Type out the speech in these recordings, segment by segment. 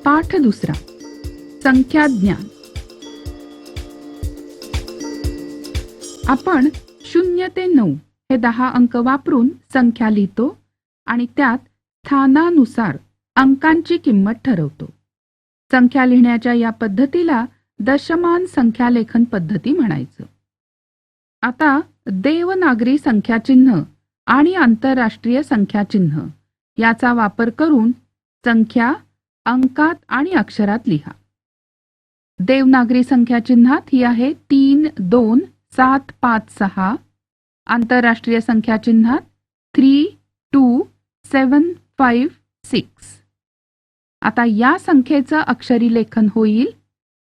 पाठ दुसरा, संख्याज्ञान. आपण 0 ते 9 हे 10 अंक वापरून संख्या लिहितो आणि त्यात स्थानानुसार अंकांची किंमत ठरवतो. संख्या लिहिण्याच्या या पद्धतीला दशमान संख्यालेखन पद्धती म्हणायचं. आता देवनागरी संख्याचिन्ह आणि आंतरराष्ट्रीय संख्याचिन्ह याचा वापर करून संख्या अंकात आणि अक्षरात लिहा. देवनागरी संख्याचिन्हात ही आहे 3, 2, 7, 5, 6. आंतरराष्ट्रीय संख्याचिन्हात 3, 2, 7, 5, 6. आता या संख्येचं अक्षरी लेखन होईल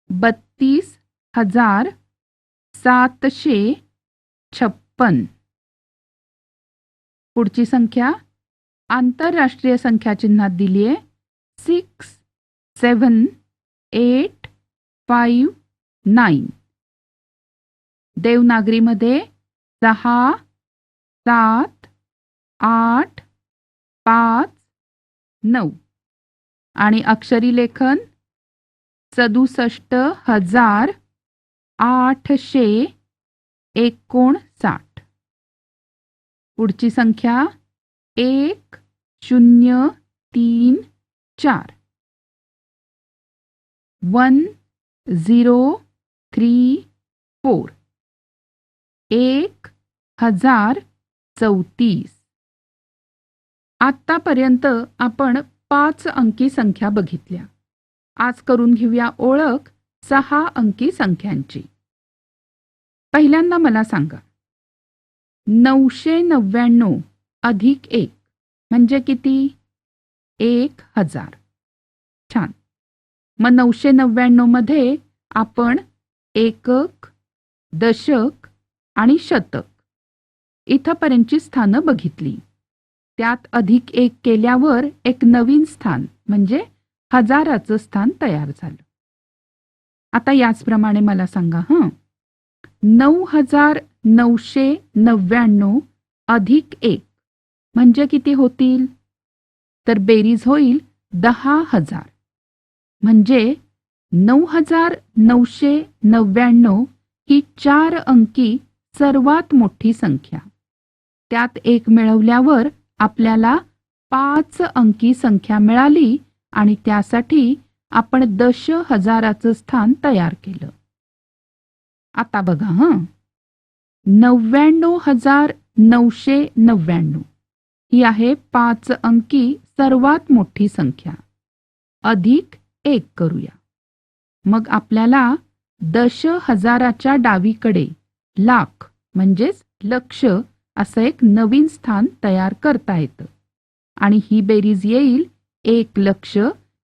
32,756. पुढची संख्या आंतरराष्ट्रीय संख्याचिन्हात दिली आहे 6, 7, 8, 5, 9. देवनागरीमध्ये 6, 7, 8, 5, 9 आणि अक्षरी लेखन 67,859. पुढची संख्या 1, 0, 3, 4. 1, 0, 3, 4. 1034. आतापर्यंत आपण 5 अंकी संख्या बघितल्या. आज करून घेऊया ओळख 6 अंकी संख्यांची. पहिल्यांदा मला सांगा 999 अधिक 1 म्हणजे किती? 1000. छान. मग 999 मध्ये आपण एकक, दशक आणि शतक इथपर्यंतची स्थानं बघितली. त्यात अधिक 1 केल्यावर एक नवीन स्थान म्हणजे हजाराचं स्थान तयार झालं. आता याचप्रमाणे मला सांगा 9,999 अधिक 1 म्हणजे किती होतील? तर बेरीज होईल 10,000. म्हणजे 9,999 ही 4 अंकी सर्वात मोठी संख्या. त्यात 1 मिळवल्यावर आपल्याला 5 अंकी संख्या मिळाली आणि त्यासाठी आपण दशहजाराचं स्थान तयार केलं. आता बघा 99,999 ही आहे 5 अंकी सर्वात मोठी संख्या. अधिक 1 करूया. मग आपल्याला दशहजाराच्या डावीकडे लाख म्हणजेच लक्ष असं एक नवीन स्थान तयार करता येतं आणि ही बेरीज येईल 1 लक्ष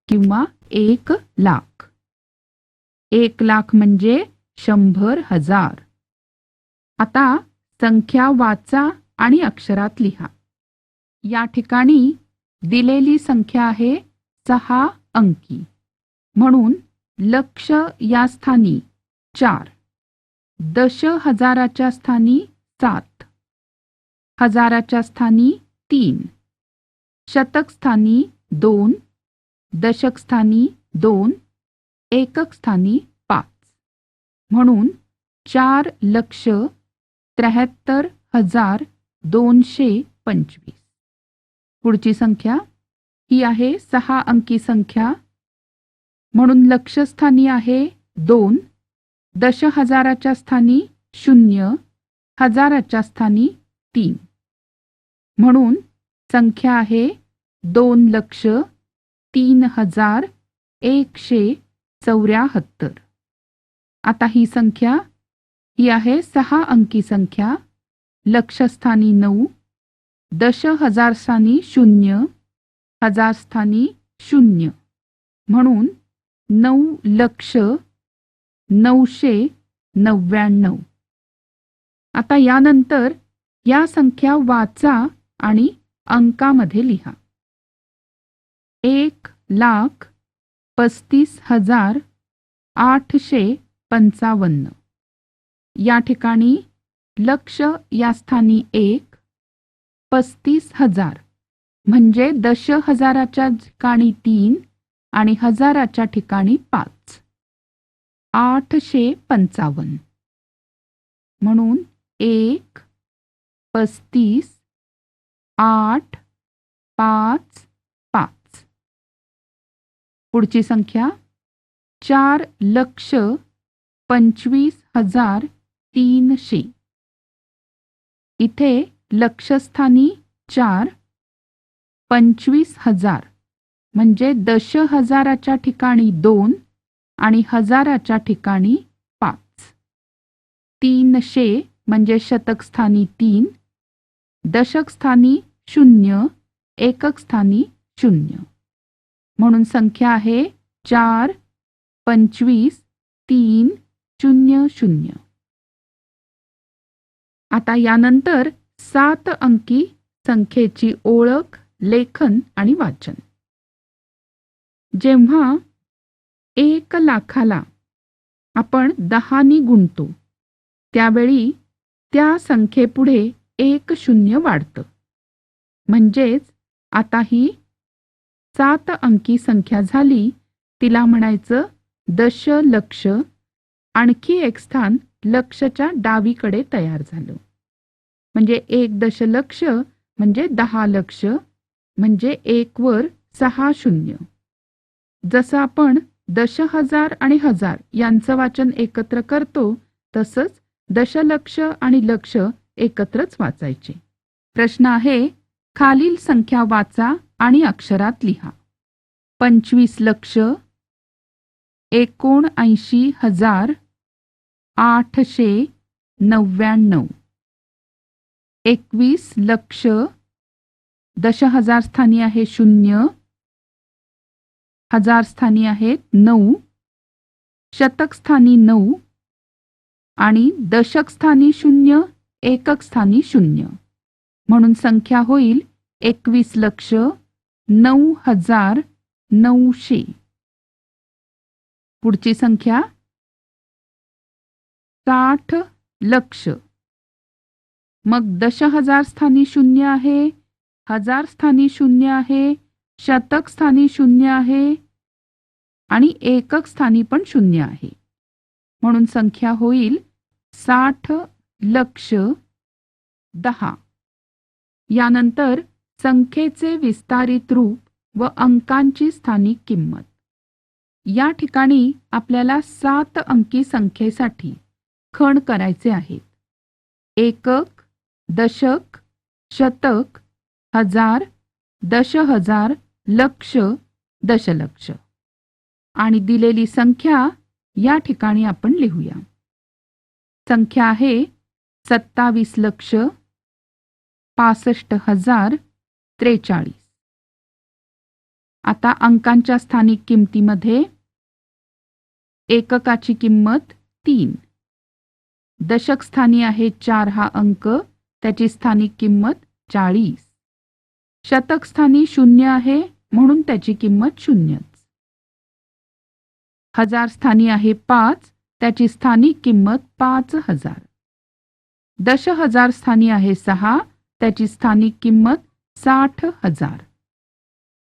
किंवा 1 लाख. 1 लाख म्हणजे 100,000. आता संख्या वाचा आणि अक्षरात लिहा. या ठिकाणी दिलेली संख्या आहे 6 अंकी म्हणून लक्ष या स्थानी 4, दशहजाराच्या स्थानी 7, हजाराच्या स्थानी 3, शतक स्थानी 2, दशक स्थानी 2, एकक स्थानी 5 म्हणून 4,73,225. पुढची संख्या ही आहे 6 अंकी संख्या म्हणून लक्षस्थानी आहे 2, दशहजाराच्या स्थानी 0, हजाराच्या स्थानी 3 म्हणून संख्या आहे 2,03,174. आता ही संख्या ही आहे 6 अंकी संख्या. लक्षस्थानी 9, दशहजार स्थानी 0, हजार स्थानी 0 म्हणून 9,09,99. आता यानंतर या संख्या वाचा आणि अंकामध्ये लिहा. 1,35,855. या ठिकाणी लक्ष या स्थानी 1, 35,000 म्हणजे दशहजाराच्या ठिकाणी 3, आणि हजाराच्या ठिकाणी 5. 855. म्हणून 1, 35, 8, 5, 5. पुढची संख्या 4,25,300. इथे लक्षस्थानी 4, 25,000 म्हणजे दशहजाराच्या ठिकाणी 2 आणि हजाराच्या ठिकाणी 5. 300 म्हणजे शतकस्थानी 3, दशकस्थानी 0, एककस्थानी 0. म्हणून संख्या आहे 4, 25, 3, 0, 0. आता यानंतर 7 अंकी संख्येची ओळख, लेखन आणि वाचन. जेव्हा 1 लाखाला आपण 10 गुणतो त्यावेळी त्या संख्येपुढे 1 शून्य वाढतं. म्हणजेच आता ही 7 अंकी संख्या झाली. तिला म्हणायचं दशलक्ष. आणखी एक स्थान लक्षच्या डावीकडे तयार झालं. म्हणजे 1 दशलक्ष म्हणजे 10 लक्ष, म्हणजे 1 वर 6 शून्य. जसं आपण दशहजार आणि हजार यांचं वाचन एकत्र करतो तसंच दशलक्ष आणि लक्ष एकत्रच वाचायचे. प्रश्न आहे, खालील संख्या वाचा आणि अक्षरात लिहा. 25 लक्ष, 79,899. 21 लक्ष, दशहजार स्थानी आहे 0, हजार स्थानी आहेत 9, शतक स्थानी 9 आणि दशक स्थानी 0, एकक स्थानी 0. म्हणून संख्या होईल 21,09,900. पुढची संख्या 60 लक्ष. मग दशहजार स्थानी 0 आहे, हजार स्थानी 0 आहे, शतक स्थानी 0 आहे आणि एकक स्थानी पण 0 आहे. म्हणून संख्या होईल 60,10,00,000. यानंतर संख्येचे विस्तारित रूप व अंकांची स्थानिक किंमत. या ठिकाणी आपल्याला 7 अंकी संख्येसाठी खण करायचे आहेत. एकक, दशक, शतक, हजार, दशहजार, लक्ष, दशलक्ष. आणि दिलेली संख्या या ठिकाणी आपण लिहूया. संख्या आहे 27 लक्ष, 65,043. आता अंकांच्या स्थानिक किमतीमध्ये एककाची किंमत 3, दशक स्थानी आहे 4 हा अंक, त्याची स्थानिक किंमत 40, शतक स्थानी 0 आहे म्हणून त्याची किंमत 0, हजार स्थानी आहे 5, त्याची स्थानिक किंमत 5,000, दशहजार स्थानी आहे 6, त्याची स्थानिक किंमत 60,000,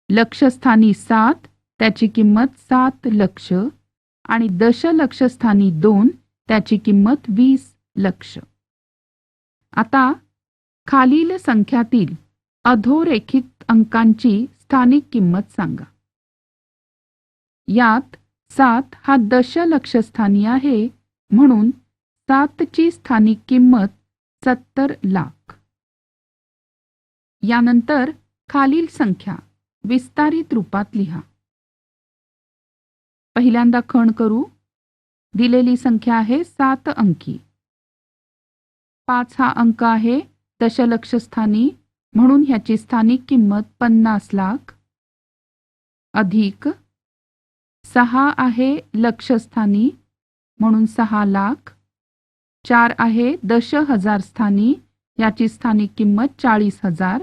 लक्षस्थानी 7, त्याची किंमत 7 लक्ष आणि दशलक्ष स्थानी 2, त्याची किंमत 20 लक्ष. आता खालील संख्यातील अधोरेखित अंकांची स्थानिक किंमत सांगा. यात 7 हा दशलक्ष स्थानी आहे म्हणून 7 ची स्थानिक किंमत 70 लाख. यानंतर खालील संख्या विस्तारित रूपात लिहा. पहिल्यांदा खण करू. दिलेली संख्या आहे 7 अंकी. 5 हा अंक आहे दशलक्ष स्थानी म्हणून ह्याची स्थानिक किंमत 50 लाख, अधिक 6 आहे लक्षस्थानी म्हणून 6 लाख, 4 आहे दशहजार स्थानी याची स्थानिक किंमत 40,000,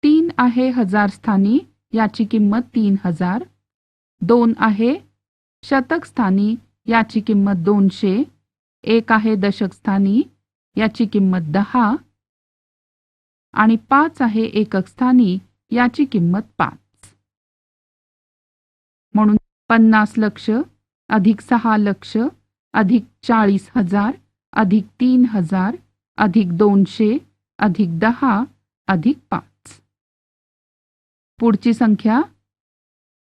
3 आहे हजार स्थानी याची किंमत 3,000, 2 आहे शतक स्थानी याची किंमत 200, 1 आहे दशक स्थानी याची किंमत 10 आणि 5 आहे एकक स्थानी याची किंमत 5. म्हणून 50 लक्ष अधिक 6 लक्ष अधिक 40,000 अधिक 3,000 अधिक 200 अधिक 10 अधिक 5. पुढची संख्या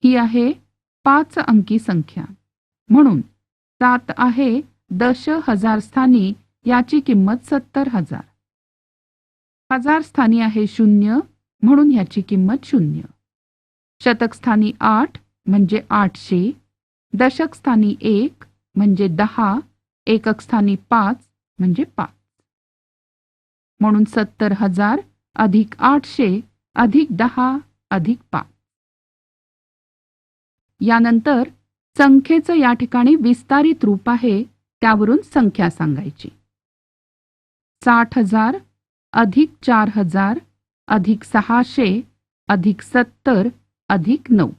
ही आहे 5 अंकी संख्या, म्हणून 7 आहे दशहजार स्थानी, याची किंमत 70,000. हजार स्थानी आहे 0, म्हणून ह्याची किंमत 0. शतक स्थानी 8 म्हणजे 800, दशक स्थानी 1 म्हणजे 10, एकक स्थानी 5 म्हणजे 5. म्हणून 70,000 अधिक 800 अधिक 10 अधिक 5. यानंतर संख्येचं या ठिकाणी विस्तारित रूप आहे, त्यावरून संख्या सांगायची. 60,000 अधिक 4,000 अधिक 600 अधिक 70 अधिक 9,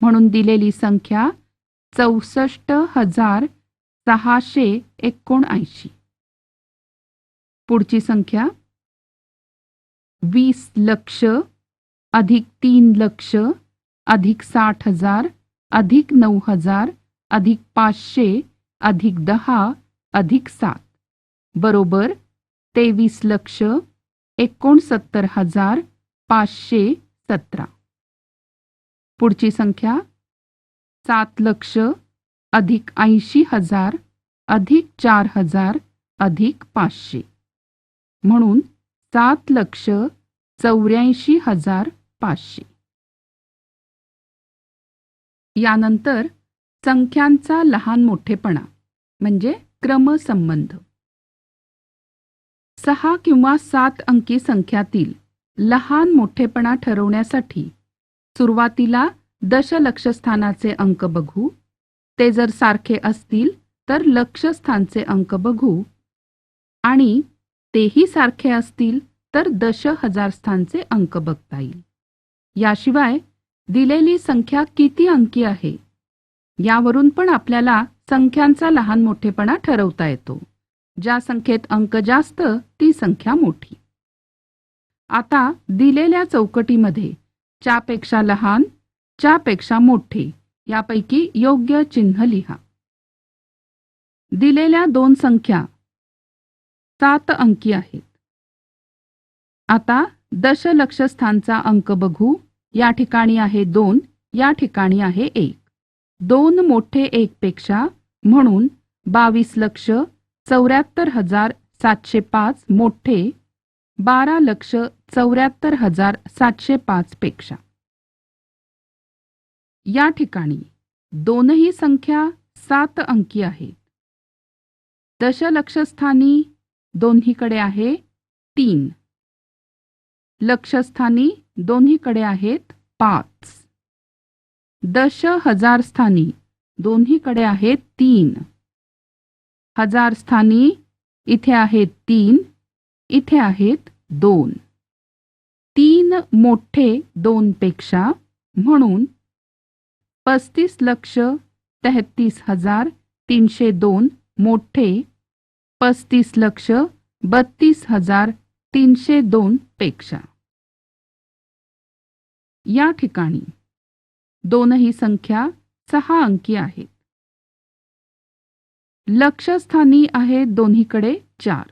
म्हणून दिलेली संख्या 64,679. पुढची संख्या 20 लक्ष अधिक 3 लक्ष अधिक 60,000 अधिक 9,000 अधिक 500 अधिक 10 अधिक 7 बरोबर 23 लक्ष 69,517. पुढची संख्या 7 लक्ष अधिक 80,000 अधिक 4,000 अधिक 500, म्हणून 7,84,500. यानंतर संख्यांचा लहान मोठेपणा म्हणजे क्रमसंबंध. 6 किंवा 7 अंकी संख्यातील लहान मोठेपणा ठरवण्यासाठी सुरुवातीला दशलक्षस्थानाचे अंक बघू. ते जर सारखे असतील तर लक्षस्थानचे अंक बघू आणि तेही सारखे असतील तर दशहजार स्थानचे अंक बघता येईल. याशिवाय दिलेली संख्या किती अंकी आहे यावरून पण आपल्याला संख्यांचा लहान मोठेपणा ठरवता येतो. ज्या संख्येत अंक जास्त ती संख्या मोठी. आता दिलेल्या चौकटीमध्ये च्यापेक्षा लहान, च्यापेक्षा मोठे यापैकी योग्य चिन्ह लिहा. दिलेल्या 2 संख्या 7 अंकी आहेत. आता दशलक्षस्थानचा अंक बघू. या ठिकाणी आहे 2, या ठिकाणी आहे 1. 2 मोठे 1 पेक्षा, म्हणून 22,74,705 मोठे 12,74,705 पेक्षा. या ठिकाणी दोनही संख्या 7 अंकी आहेत. दशलक्षस्थानी दोन्हीकडे आहे 3, लक्षस्थानी दोन्हीकडे आहेत 5, दशहजार स्थानी दोन्हीकडे आहेत 3, हजार स्थानी इथे आहेत 3, इथे आहेत 2. 3 मोठे 2 पेक्षा, म्हणून 35,33,302 मोठे 35,32,302 पेक्षा. या ठिकाणी दोनही संख्या 6 अंकी आहेत. लक्षस्थानी आहे दोन्हीकडे 4,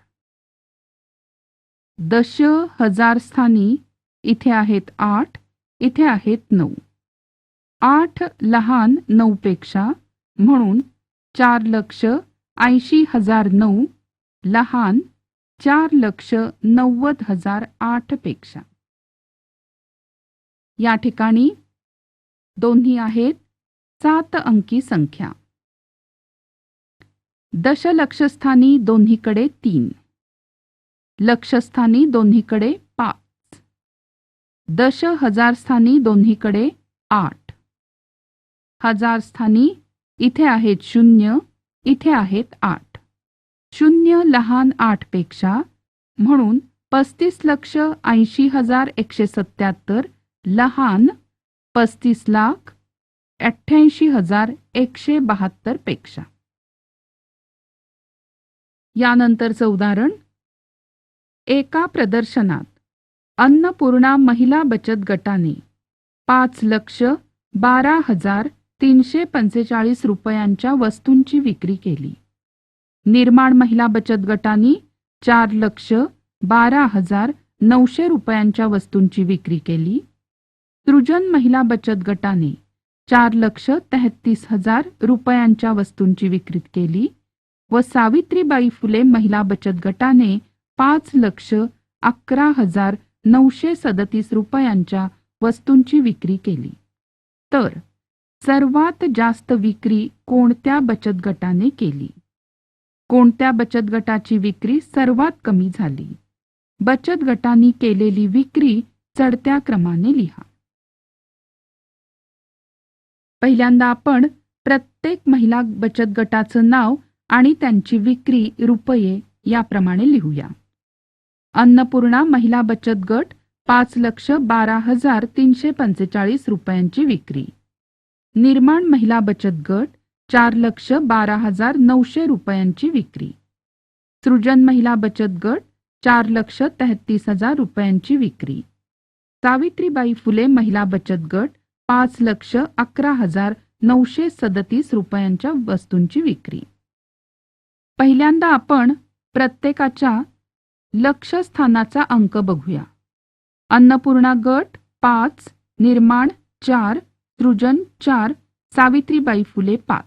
दशहजार स्थानी इथे आहेत 8, इथे आहेत 9. 8 लहान 9 पेक्षा, म्हणून 4,80,009 लहान 4,90,008 पेक्षा. या ठिकाणी दोन्ही आहेत 7 अंकी संख्या. दशलक्षस्थानी दोन्हीकडे 3, लक्षस्थानी दोन्हीकडे 5, दशहजार स्थानी दोन्हीकडे 8, हजार स्थानी इथे आहेत 0, इथे आहेत 8. 0 लहान 8 पेक्षा, म्हणून 35,80,177 लहान 35,88,172 पेक्षा. यानंतरचं उदाहरण. एका प्रदर्शनात अन्नपूर्णा महिला बचत गटाने 5 लक्ष 12,345 रुपयांच्या वस्तूंची विक्री केली. निर्माण महिला बचत गटाने 4,12,900 रुपयांच्या वस्तूंची विक्री केली. सृजन महिला बचत गटाने 4,33,000 रुपयांच्या वस्तूंची विक्री केली व सावित्रीबाई फुले महिला बचत गटाने 5,11,937 रुपयांच्या वस्तूंची विक्री केली. तर सर्वात जास्त विक्री कोणत्या बचत गटाने केली? कोणत्या बचत गटाची विक्री सर्वात कमी झाली? बचत गटांनी केलेली विक्री चढत्या क्रमाने लिहा. पहिल्यांदा आपण प्रत्येक महिला बचत गटाचं नाव आणि त्यांची विक्री रुपये याप्रमाणे लिहूया. अन्नपूर्णा महिला बचत गट 5,12,345 रुपयांची विक्री. निर्माण महिला बचत गट 4,12,900 रुपयांची विक्री. सृजन महिला बचत गट 4,33,000 रुपयांची विक्री. सावित्रीबाई फुले महिला बचत गट 5,11,937 रुपयांच्या वस्तूंची विक्री. पहिल्यांदा आपण प्रत्येकाच्या लक्षस्थानाचा अंक बघूया. अन्नपूर्णा गट 5, निर्माण 4, सृजन 4, सावित्रीबाई फुले 5.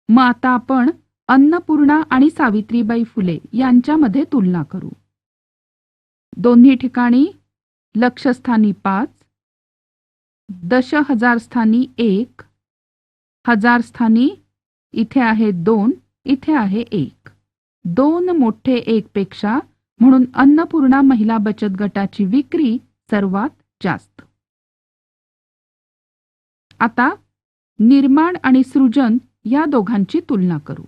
मग आता आपण अन्नपूर्णा आणि सावित्रीबाई फुले यांच्यामध्ये तुलना करू. दोन्ही ठिकाणी लक्षस्थानी 5, दशहजार स्थानी 1, हजार स्थानी इथे आहे 2, इथे आहे 1. 2 मोठे 1 पेक्षा, म्हणून अन्नपूर्णा महिला बचत गटाची विक्री सर्वात जास्त. आता निर्माण आणि सृजन या दोघांची तुलना करू.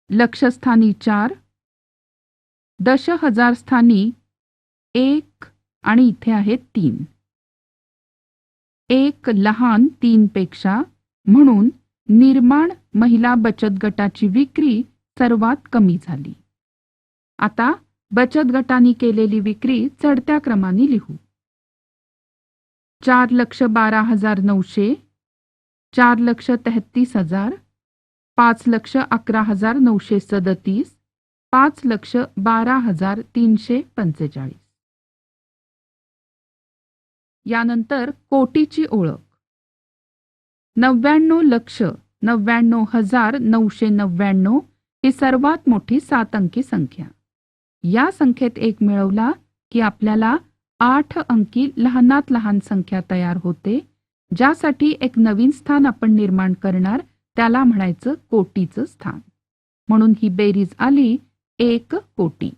लक्षस्थानी 4, दशहजार स्थानी 1 आणि इथे आहे 3. 1 लहान 3 पेक्षा, म्हणून निर्माण महिला बचत गटाची विक्री सर्वात कमी झाली. आता बचत गटाने केलेली विक्री चढत्या क्रमाने लिहू. 4,12,900, 4,33,000, 5,11,937, 5,12,345. यानंतर कोटीची ओळख. 99,99,999 ही सर्वात मोठी 7 अंकी संख्या. या संख्येत 1 मिळवला की आपल्याला 8 अंकी लहानात लहान संख्या तयार होते, ज्यासाठी एक नवीन स्थान आपण निर्माण करणार, त्याला म्हणायचं कोटीचं स्थान. म्हणून ही बेरीज आली 1 कोटी.